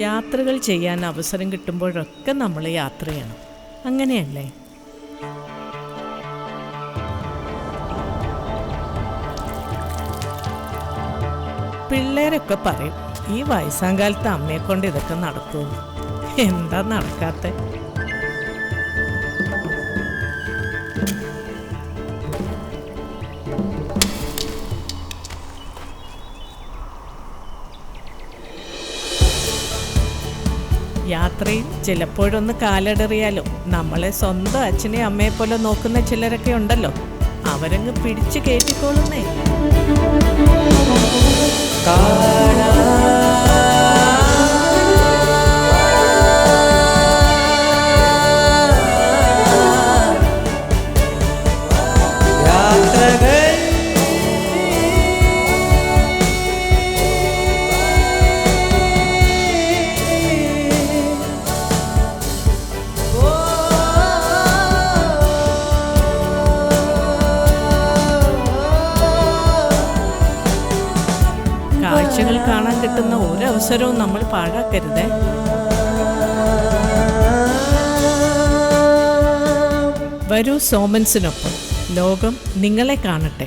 യാത്രകൾ ചെയ്യാൻ അവസരം കിട്ടുമ്പോഴൊക്കെ നമ്മൾ യാത്ര ചെയ്യണം, അങ്ങനെയല്ലേ? പിള്ളേരൊക്കെ പറയും ഈ വയസ്സാം കാലത്ത് അമ്മയെ കൊണ്ട് ഇതൊക്കെ നടക്കുമെന്ന്. എന്താ നടക്കാത്ത? യാത്രയിൽ ചിലപ്പോഴൊന്ന് കാലിടറിയാലോ നമ്മളെ സ്വന്തം അച്ഛനെ അമ്മയെ പോലെ നോക്കുന്ന ചിലരൊക്കെ ഉണ്ടല്ലോ, അവരങ്ങ് പിടിച്ചു കയറ്റിക്കോളുന്നേ. കാഴ്ചകൾ കാണാൻ കിട്ടുന്ന ഒരവസരവും നമ്മൾ പാഴാക്കരുതേ. വരൂ സോമൻസിനൊപ്പം ലോകം നിങ്ങളെ കാണട്ടെ.